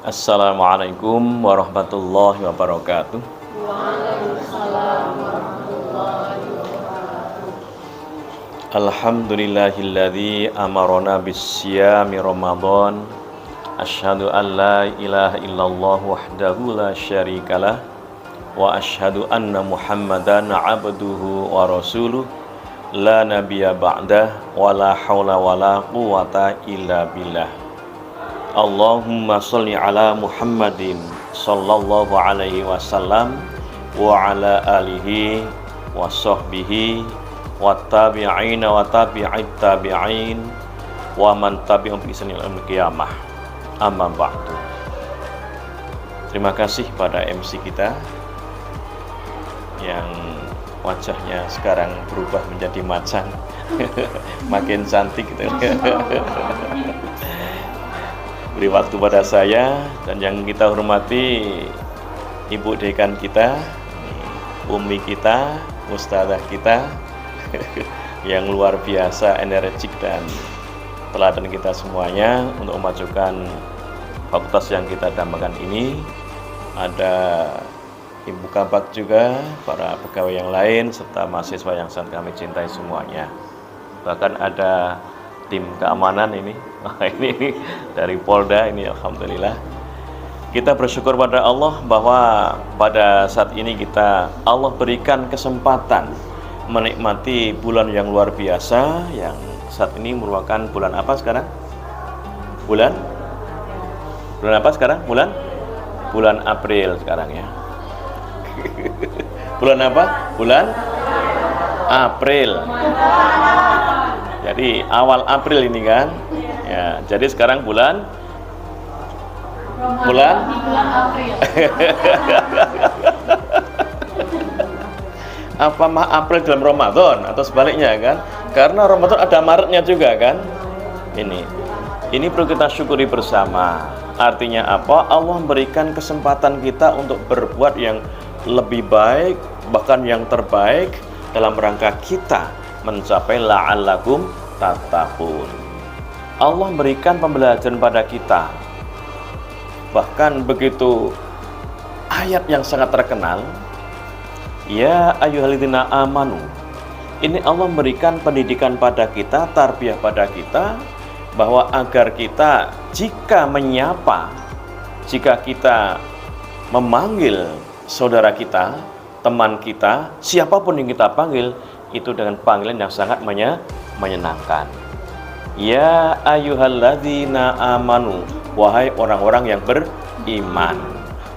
Assalamualaikum warahmatullahi wabarakatuh. Waalaikumsalam warahmatullahi wabarakatuh. Alhamdulillahilladzi amarona bisyami Ramadan. Asyhadu an la ilaha illallah wahdahu la syarikalah wa asyhadu anna Muhammadan abduhu wa rasuluh la nabiyya ba'dah wa la haula wa la quwata illa billah. Allahumma sholli ala Muhammadin sallallahu alaihi wasallam wa ala alihi wa sahbihi wa tabi'ina wa tabi'it tabi'in wa man tabi'um bi ihsan ila yaumil qiyamah. Amma ba'du. Terima kasih pada MC kita yang wajahnya sekarang berubah menjadi macan. Makin cantik gitu. Beri waktu pada saya dan yang kita hormati Ibu Dekan kita, Umi kita, Ustazah kita yang luar biasa energik dan teladan kita semuanya untuk memajukan fakultas yang kita dambakan ini. Ada Ibu Kabak juga, para pegawai yang lain serta mahasiswa yang sangat kami cintai semuanya. Bahkan ada tim keamanan ini dari Polda ini, alhamdulillah. Kita bersyukur pada Allah bahwa pada saat ini Allah berikan kesempatan menikmati bulan yang luar biasa yang saat ini merupakan bulan apa sekarang? Bulan apa sekarang? Bulan April sekarang ya. Bulan apa? Bulan April. Jadi awal April ini kan, ya. Jadi sekarang bulan April. Apa April dalam Ramadan atau sebaliknya kan? Karena Ramadan ada Maretnya juga kan? Ini perlu kita syukuri bersama. Artinya apa? Allah memberikan kesempatan kita untuk berbuat yang lebih baik, bahkan yang terbaik dalam rangka kita mencapai la'allakum tattaqun. Allah memberikan pembelajaran pada kita. Bahkan begitu ayat yang sangat terkenal, ya ayyuhalladzina amanu. Ini Allah memberikan pendidikan pada kita, tarbiyah pada kita, bahwa agar kita jika menyapa, jika kita memanggil saudara kita, teman kita, siapapun yang kita panggil, itu dengan panggilan yang sangat menyenangkan. Ya ayyuhalladzina amanu, wahai orang-orang yang beriman.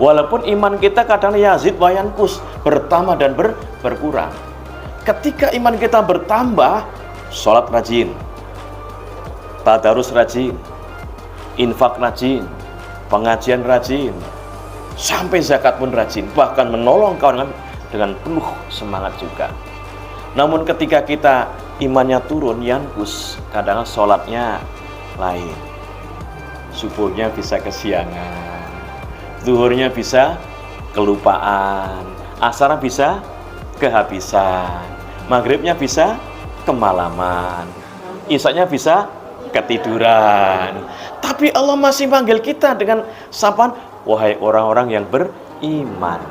Walaupun iman kita kadang yazid wa yanqus, bertambah dan berkurang. Ketika iman kita bertambah, sholat rajin, tadarus rajin, infak rajin, pengajian rajin, sampai zakat pun rajin, bahkan menolong kawan dengan penuh semangat juga. Namun ketika kita imannya turun, yankus, kadang sholatnya lain. Subuhnya bisa kesiangan, zuhurnya bisa kelupaan, asar bisa kehabisan, maghribnya bisa kemalaman, isaknya bisa ketiduran. Tapi Allah masih manggil kita dengan sapaan, wahai orang-orang yang beriman.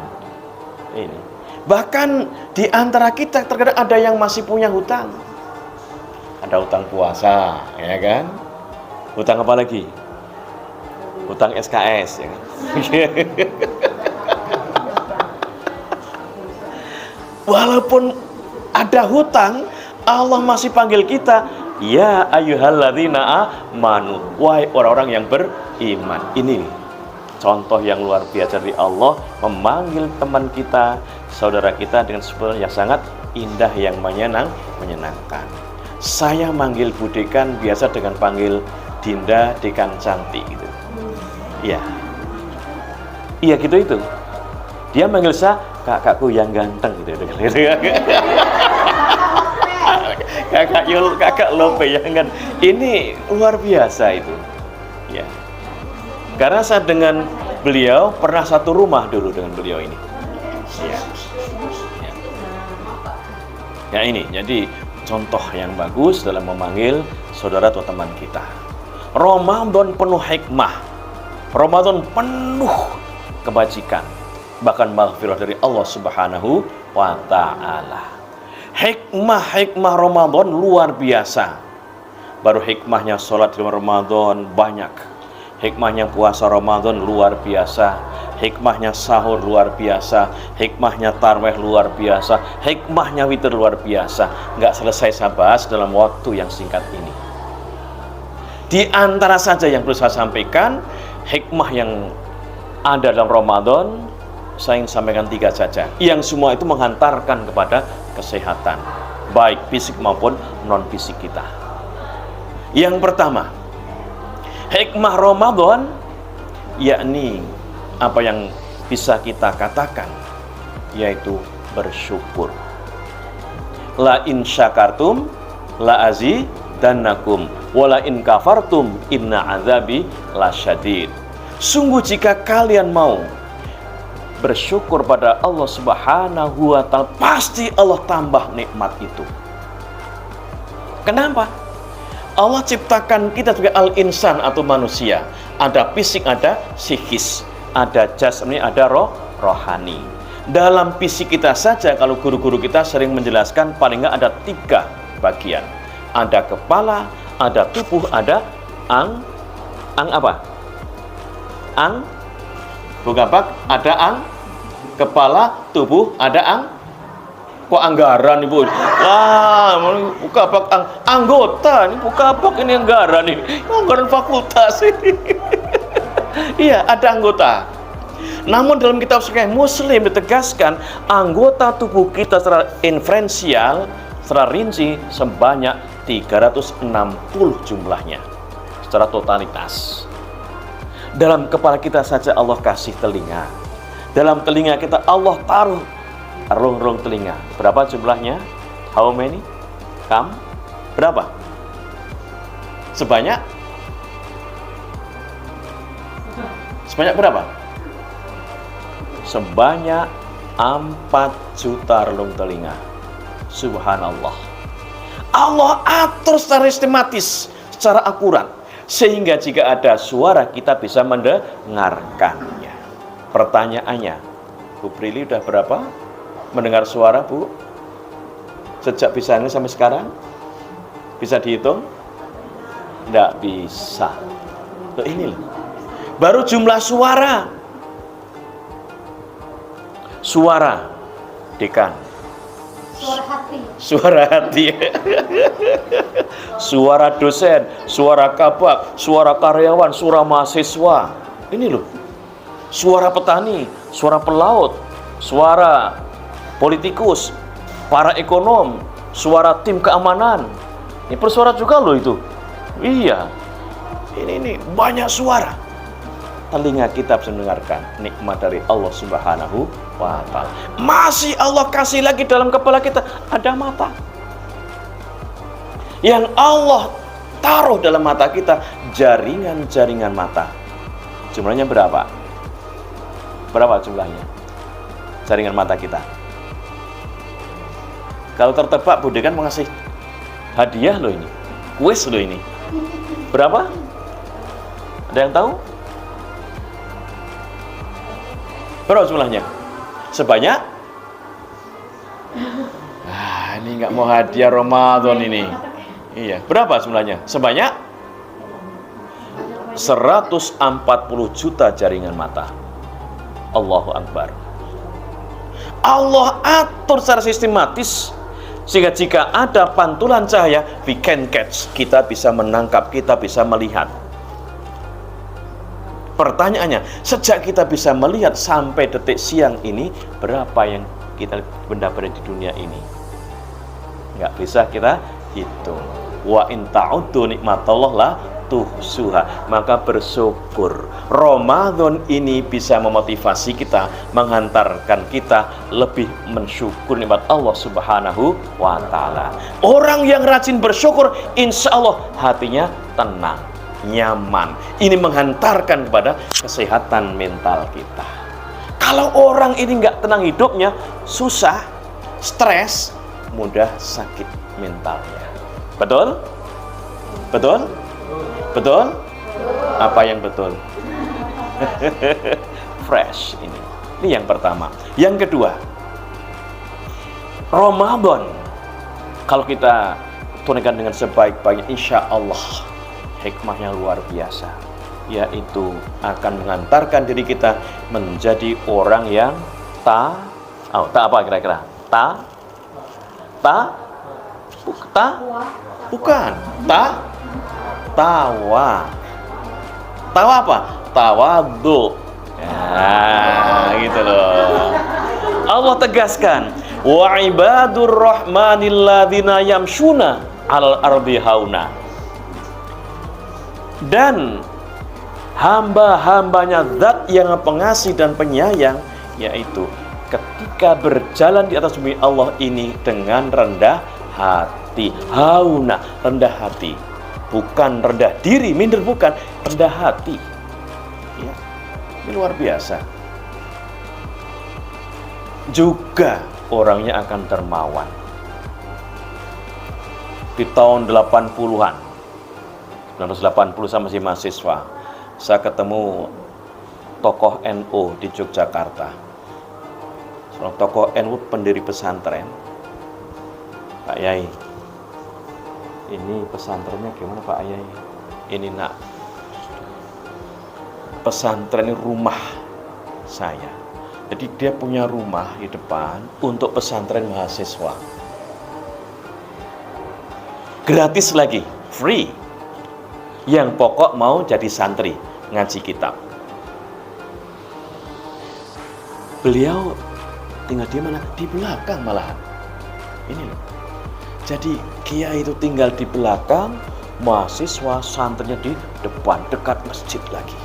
Ini. Bahkan di antara kita terkadang ada yang masih punya hutang. Ada hutang puasa, ya kan? Hutang apa lagi? Hutang SKS, ya kan? Walaupun ada hutang, Allah masih panggil kita, ya ayyuhalladzina amanu, wahai orang-orang yang beriman. Ini contoh yang luar biasa dari Allah memanggil teman kita, saudara kita dengan sebutan yang sangat indah, yang menyenangkan. Saya manggil Bu Dekan biasa dengan panggil Dinda, Dekan cantik gitu. Iya. Iya gitu itu. Dia manggil saya kakakku yang ganteng gitu. Kakak Lope ya kan. Ini luar biasa itu. Ya. Karena saya dengan beliau pernah satu rumah dulu dengan beliau ini. Ya. Ya ini, jadi contoh yang bagus dalam memanggil saudara atau teman kita. Ramadan penuh hikmah. Ramadan penuh kebajikan, bahkan maghfirah dari Allah Subhanahu wa ta'ala. Hikmah Ramadan luar biasa. Baru hikmahnya sholat di Ramadan banyak, hikmahnya puasa Ramadan luar biasa, hikmahnya sahur luar biasa, hikmahnya tarawih luar biasa, hikmahnya witir luar biasa. Nggak selesai saya bahas dalam waktu yang singkat ini. Di antara saja yang perlu saya sampaikan, hikmah yang ada dalam Ramadan, saya ingin sampaikan 3 saja, yang semua itu menghantarkan kepada kesehatan, baik fisik maupun non-fisik kita. Yang pertama, hikmah Ramadan, yakni apa yang bisa kita katakan, yaitu bersyukur. La in syakartum la azidannakum wala in kafartum inna azabi lasyadid. Sungguh jika kalian mau bersyukur pada Allah Subhanahu wa ta'ala, pasti Allah tambah nikmat itu. Kenapa? Allah ciptakan kita sebagai al-insan atau manusia. Ada fisik, ada psikis, ada jasmani, ada rohani. Dalam fisik kita saja, kalau guru-guru kita sering menjelaskan, paling nggak ada 3 bagian. Ada kepala, ada tubuh, ada ada kepala, tubuh, ada kok anggaran ibu? Buka bak anggota, ini buka bak ini anggaran ini, anggaran fakultas. Iya, ada anggota. Namun dalam kitab Sahih Muslim ditegaskan anggota tubuh kita secara inferensial, secara rinci sebanyak 360 jumlahnya secara totalitas. Dalam kepala kita saja Allah kasih telinga. Dalam telinga kita Allah taruh rong-rong telinga. Berapa jumlahnya? How many? Berapa? Sebanyak berapa? Sebanyak 4 juta relung telinga. Subhanallah. Allah atur secara sistematis, secara akurat, sehingga jika ada suara kita bisa mendengarkannya. Pertanyaannya, Bu Prilly udah berapa mendengar suara, Bu? Sejak bisa ini sampai sekarang? Bisa dihitung? Nggak bisa. Loh, ini loh. Baru jumlah suara. Suara, Dekan. Suara hati. Suara hati. Suara dosen, suara kabak, suara karyawan, suara mahasiswa. Ini loh. Suara petani, suara pelaut, suara politikus, para ekonom, suara tim keamanan. Ini bersuara juga loh itu. Iya. Ini banyak suara. Telinga kita bisa mendengarkan nikmat dari Allah Subhanahu wa ta'ala. Masih Allah kasih lagi dalam kepala kita ada mata. Yang Allah taruh dalam mata kita jaringan-jaringan mata. Jumlahnya berapa? Berapa jumlahnya? Jaringan mata kita. Kalau tertebak, Budi kan mengasih hadiah loh ini. Kuis loh ini. Berapa? Ada yang tahu? Berapa jumlahnya? Sebanyak? Ini nggak mau hadiah Ramadan ini. Iya, berapa jumlahnya? Sebanyak 140 juta jaringan mata. Allahu Akbar. Allah atur secara sistematis sehingga jika ada pantulan cahaya, we can catch, kita bisa menangkap, kita bisa melihat. Pertanyaannya, sejak kita bisa melihat sampai detik siang ini, berapa yang kita benda berada di dunia ini? Nggak bisa kita hitung. Wa in ta'uddu nikmatallah la tuhsuha. Maka bersyukur. Ramadan ini bisa memotivasi kita, menghantarkan kita lebih mensyukur nikmat Allah Subhanahu wa ta'ala. Orang yang rajin bersyukur, insya Allah hatinya tenang, nyaman. Ini menghantarkan kepada kesehatan mental kita. Kalau orang ini nggak tenang hidupnya, susah, stres, mudah sakit mentalnya. Betul? Betul? Betul? Apa yang betul? Fresh ini. Ini yang pertama. Yang kedua, Ramadan kalau kita tunaikan dengan sebaik-baiknya, insya Allah hikmahnya luar biasa, yaitu akan mengantarkan diri kita menjadi orang yang apa kira-kira? Bukan. Tawa apa? Tawadhu. Ya, gitu loh. Allah tegaskan, wa ibadur rahmanil ladzina yamshuna 'alal ardi hauna. Dan hamba-hambanya Zat yang pengasih dan penyayang, yaitu ketika berjalan di atas bumi Allah ini dengan rendah hati. Hauna, rendah hati. Bukan rendah diri, minder, bukan, rendah hati. Ya, ini luar biasa. Juga orangnya akan dermawan. Di tahun 80-an, 1980 saya masih mahasiswa, saya ketemu tokoh NU di Yogyakarta. Seorang tokoh NU pendiri pesantren. Pak Yai, ini pesantrennya gimana Pak Yai? Ini nak, pesantren ini rumah saya. Jadi dia punya rumah di depan untuk pesantren mahasiswa. Gratis lagi, free. Yang pokok mau jadi santri, ngaji kitab. Beliau tinggal di mana? Di belakang malahan. Ini loh. Jadi kiai itu tinggal di belakang, mahasiswa santrinya di depan, dekat masjid lagi.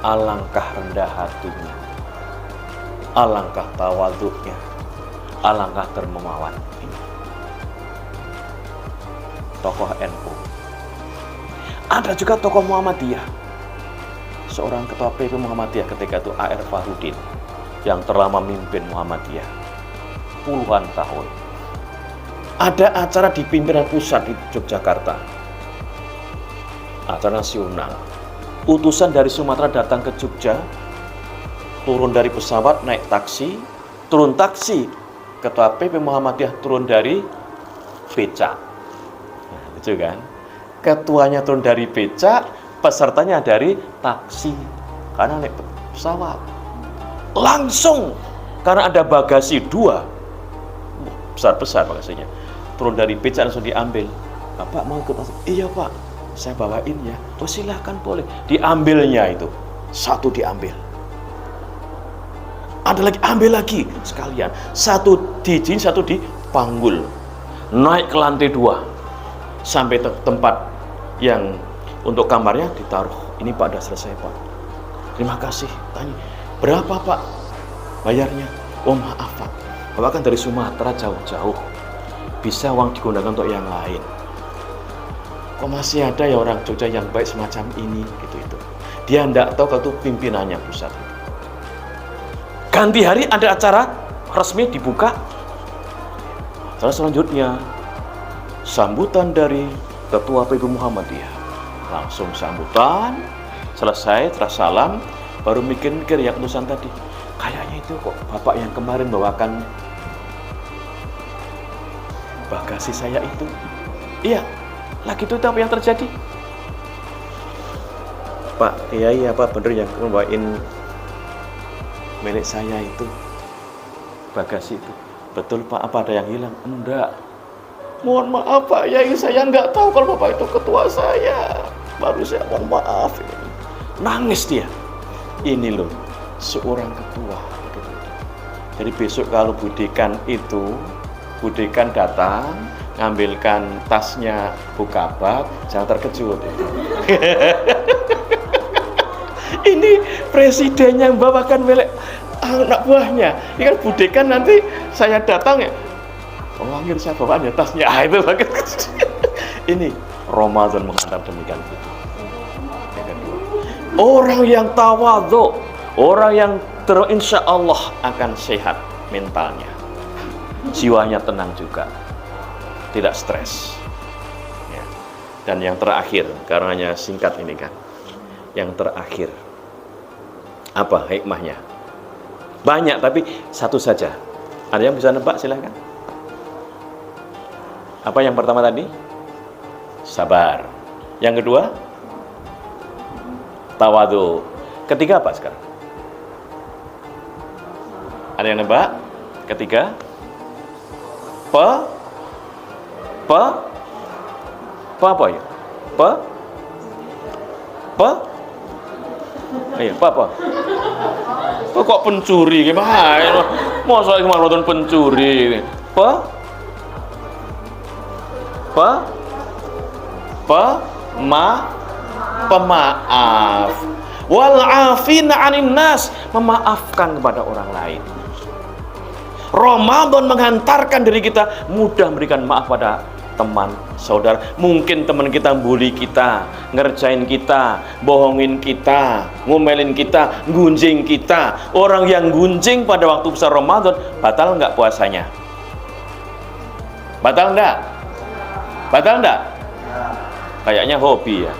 Alangkah rendah hatinya, alangkah tawadhunya, alangkah dermawan. Tokoh NU. Ada juga tokoh Muhammadiyah. Seorang ketua PP Muhammadiyah ketika itu A.R. Fahrudin, yang telah memimpin Muhammadiyah puluhan tahun. Ada acara di pimpinan pusat di Yogyakarta, acara nasional. Utusan dari Sumatera datang ke Jogja, turun dari pesawat, naik taksi, turun taksi. Ketua PP Muhammadiyah turun dari becak. Nah, itu kan. Ketuanya turun dari becak, pesertanya dari taksi. Karena naik pesawat. Langsung, karena ada bagasi 2. Besar-besar bagasinya. Turun dari becak langsung diambil. Bapak mau ke taksi? Iya Pak, saya bawain ya. Oh silahkan boleh. Diambilnya itu. 1 diambil. Ada lagi, ambil lagi sekalian. 1 diizin, 1 dipanggul. Naik ke lantai 2. Sampai tempat yang untuk kamarnya ditaruh. Ini Pak, sudah selesai Pak. Terima kasih. Tanya, berapa Pak bayarnya? Oh maaf Pak, Bapak kan dari Sumatera jauh-jauh. Bisa uang digunakan untuk yang lain. Kok masih ada ya orang Jogja yang baik semacam ini? Gitu-itu. Dia enggak tahu kalau itu pimpinannya pusat. Ganti hari ada acara resmi dibuka. Acara selanjutnya sambutan dari Ketua PP Muhammadiyah. Langsung sambutan, selesai, terus salam, baru mikir-mikir yang utusan tadi. Kayaknya itu kok Bapak yang kemarin bawakan bagasi saya itu. Iya, lagi itu apa yang terjadi? Pak, iya apa bener yang bawain milik saya itu, bagasi itu. Betul Pak, apa ada yang hilang? Enggak. Mohon maaf Pak, ya saya nggak tahu kalau Bapak itu ketua saya. Baru saya mohon maaf. Nangis dia. Ini loh, seorang ketua. Jadi besok kalau Budekan itu, Budekan datang, ngambilkan tasnya buka bak, jangan terkejut. Ini presiden yang bawakan milik anak buahnya. Ini kan Budekan nanti saya datang ya. Oh, akhirnya saya bawaannya tasnya. Itu banget. Ini Ramadan menghantar demikian itu. Orang yang tawadhu, orang yang insya Allah akan sehat mentalnya, jiwanya tenang juga, tidak stres. Ya. Dan yang terakhir, karenanya singkat ini kan, yang terakhir, Apa hikmahnya? Banyak, tapi satu saja. Ada yang bisa nebak? Silakan. Apa yang pertama tadi? Sabar. Yang kedua? Tawadhu. Ketiga apa sekarang? Ada yang nebak? Ketiga? Apa ya? Iya, apa? Kok pencuri gimana? Masa kemarin nonton pencuri? Pemaaf. Wal afina 'anin nas, memaafkan kepada orang lain. Ramadan menghantarkan diri kita mudah memberikan maaf pada teman, saudara. Mungkin teman kita bully kita, ngerjain kita, bohongin kita, ngomelin kita, gunjing kita. Orang yang gunjing pada waktu besar Ramadan, batal nggak puasanya? Batal nggak? Batal nggak? Kayaknya hobi ya.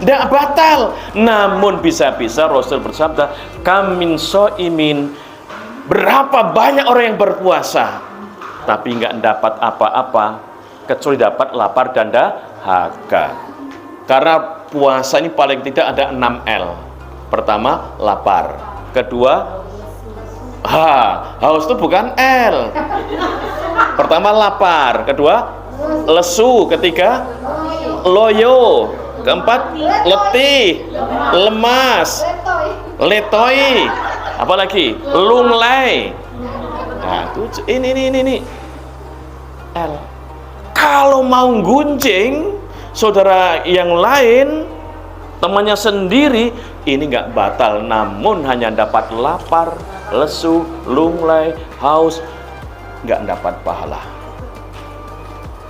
Nggak batal. Namun bisa-bisa Rasul bersabda, kam min shaimin, berapa banyak orang yang berpuasa tapi nggak dapat apa-apa kecuali dapat lapar dan dahaga. Karena puasa ini paling tidak ada 6 L. Pertama, lapar. Kedua, haus itu bukan L. Pertama, lapar. Kedua, lesu. Ketiga, loyo. Keempat, letih, lemas, letoi. Apalagi lunglai. Nah, ini L. Kalau mau gunjing saudara yang lain, temannya sendiri, ini nggak batal, namun hanya dapat lapar, lesu, lunglai, haus, nggak dapat pahala.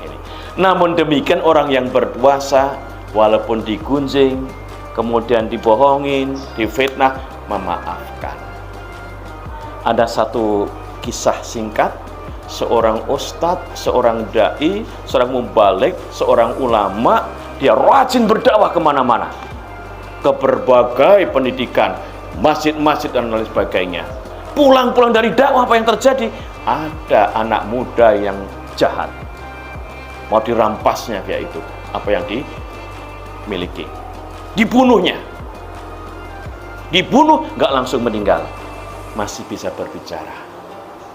Ini. Namun demikian orang yang berpuasa, walaupun digunjing, kemudian dibohongin, difitnah, memaafkan. Ada satu kisah singkat, seorang ustadz, seorang dai, seorang mubalik, seorang ulama, dia rajin berdakwah kemana-mana, ke berbagai pendidikan, masjid-masjid dan lain sebagainya. Pulang-pulang dari dakwah, apa yang terjadi? Ada anak muda yang jahat, mau dirampasnya dia itu, apa yang dimiliki, dibunuhnya. Dibunuh, nggak langsung meninggal, masih bisa berbicara.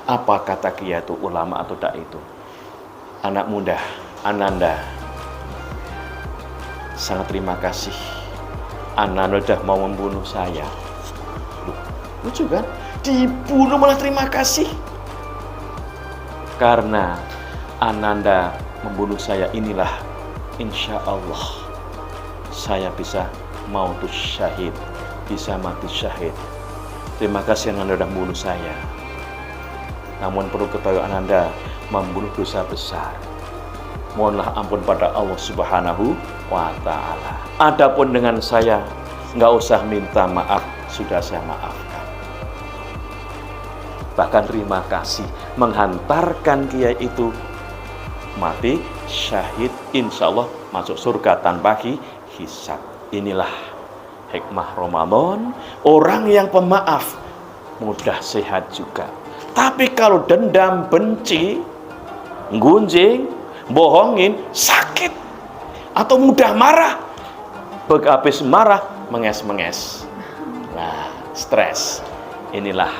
Apa kata dia itu, ulama atau dai itu? Anak muda, Ananda, sangat terima kasih. Ananda sudah mau membunuh saya. Loh, lucu kan? Dibunuh malah terima kasih. Karena Ananda membunuh saya, inilah insya Allah saya bisa mautus syahid, bisa mati syahid. Terima kasih Ananda sudah membunuh saya. Namun perlu ketahui, Ananda membunuh dosa besar. Mohonlah ampun pada Allah Subhanahu wa Ta'ala. Adapun dengan saya, nggak usah minta maaf, sudah saya maafkan. Bahkan terima kasih, menghantarkan kiai itu mati syahid, insya Allah masuk surga tanpa hisab. Inilah hikmah Ramadan. Orang yang pemaaf mudah sehat juga. Tapi kalau dendam, benci, gunjing, bohongin, sakit, atau mudah marah, habis marah, menges-menges. Nah, stres. Inilah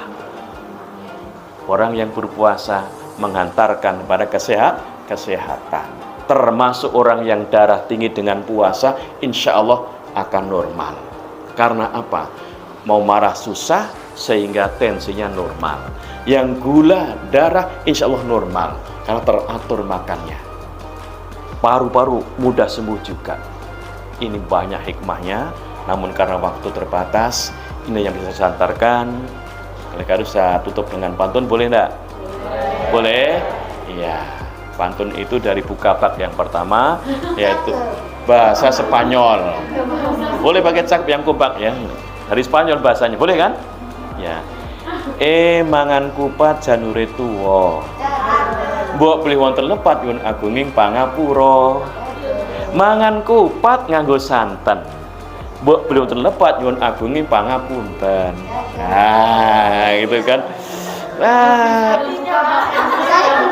orang yang berpuasa menghantarkan pada kesehatan. Termasuk orang yang darah tinggi dengan puasa, insya Allah akan normal. Karena apa? Mau marah susah, sehingga tensinya normal. Yang gula darah insya Allah normal, karena teratur makannya. Paru-paru mudah sembuh juga. Ini banyak hikmahnya, namun karena waktu terbatas, ini yang bisa saya antarkan. Kali-kali saya tutup dengan pantun, boleh enggak? Boleh? Iya. Pantun itu dari Bukabak yang pertama, yaitu bahasa Spanyol. Boleh pakai cak yang kubak ya. Dari Spanyol bahasanya, boleh kan? Ya. Mangan kupat janure tuwa. Mbok beli wonten lepat yun agunging pangapura. Mangan kupat nganggo santen. Mbok beliau terlepat nyuwun agungi pangapunten. Nah, gitu kan. Nah,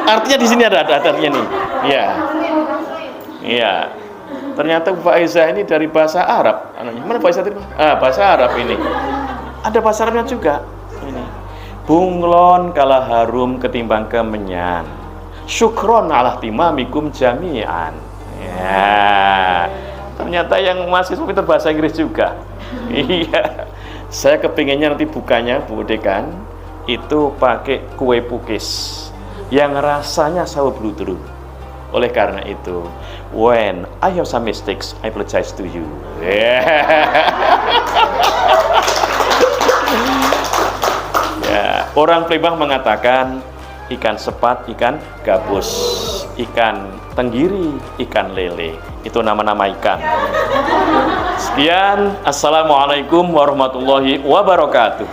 artinya di sini ada artinya nih. Iya. Iya. Ternyata Faizah ini dari bahasa Arab. Mana Faizah tadi? Bahasa Arab ini. Ada bahasa Arabnya juga. Ini. Bunglon kalah harum ketimbang kemenyan. Syukron ala timamikum jami'an. Ya. Ternyata yang mahasiswa pintar bahasa Inggris juga. Iya. Saya kepinginnya nanti bukanya Bu Dekan itu pakai kue pukis yang rasanya sawo bludru. Oleh karena itu, when I have some mistakes, I apologize to you. Ya, orang Palembang mengatakan ikan sepat, ikan gabus, ikan tenggiri, ikan lele. Itu nama-nama ikan. Sekian, assalamualaikum warahmatullahi wabarakatuh.